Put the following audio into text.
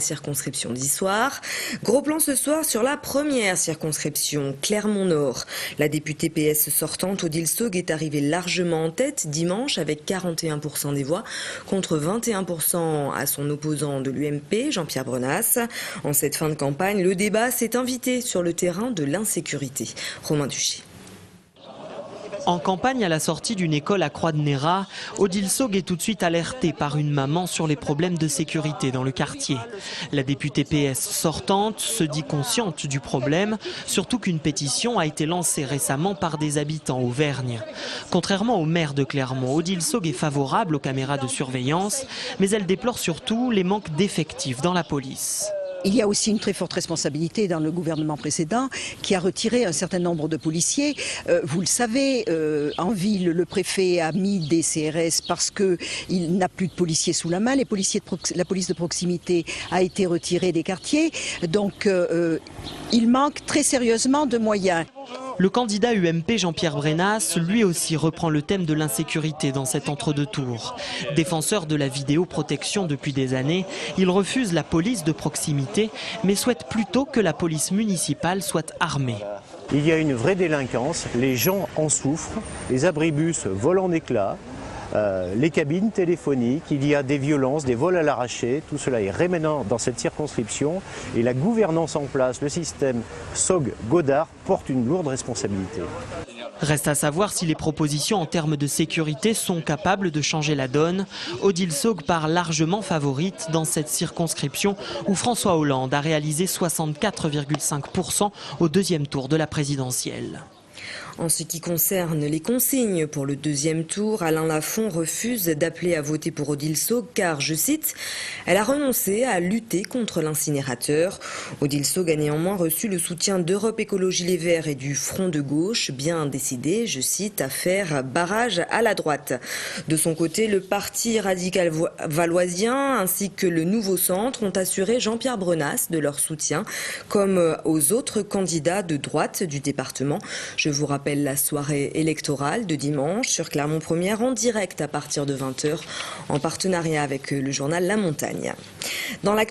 circonscription d'Issoire. Gros plan ce soir sur la première circonscription, Clermont-Nord. La députée PS sortante Odile Saugue est arrivée largement en tête dimanche avec 41% des voix contre 21% à son opposant de l'UMP, Jean-Pierre Brenas. En cette fin de campagne, le débat s'est invité sur le terrain de l'insécurité. Romain Duché. En campagne à la sortie d'une école à Croix-de-Néra, Odile Saugue est tout de suite alertée par une maman sur les problèmes de sécurité dans le quartier. La députée PS sortante se dit consciente du problème, surtout qu'une pétition a été lancée récemment par des habitants auvergnats. Contrairement au maire de Clermont, Odile Saugue est favorable aux caméras de surveillance, mais elle déplore surtout les manques d'effectifs dans la police. Il y a aussi une très forte responsabilité dans le gouvernement précédent qui a retiré un certain nombre de policiers. Vous le savez, en ville, le préfet a mis des CRS parce qu'il n'a plus de policiers sous la main. La police de proximité a été retirée des quartiers. Donc il manque très sérieusement de moyens. Le candidat UMP Jean-Pierre Brenas, lui aussi, reprend le thème de l'insécurité dans cet entre-deux tours. Défenseur de la vidéoprotection depuis des années, il refuse la police de proximité, mais souhaite plutôt que la police municipale soit armée. Il y a une vraie délinquance, les gens en souffrent, les abribus volent en éclats. Les cabines téléphoniques, il y a des violences, des vols à l'arraché, tout cela est rémanent dans cette circonscription et la gouvernance en place, le système Saugue-Godard porte une lourde responsabilité. Reste à savoir si les propositions en termes de sécurité sont capables de changer la donne. Odile Saugue part largement favorite dans cette circonscription où François Hollande a réalisé 64,5% au deuxième tour de la présidentielle. En ce qui concerne les consignes pour le deuxième tour, Alain Lafont refuse d'appeler à voter pour Odile Saugue car, je cite, elle a renoncé à lutter contre l'incinérateur. Odile Saugue a néanmoins reçu le soutien d'Europe Écologie Les Verts et du Front de Gauche, bien décidé, je cite, à faire barrage à la droite. De son côté, le parti radical valoisien ainsi que le Nouveau Centre ont assuré Jean-Pierre Brenas de leur soutien, comme aux autres candidats de droite du département. Je vous rappelle la soirée électorale de dimanche sur Clermont Première en direct à partir de 20h en partenariat avec le journal La Montagne. Dans la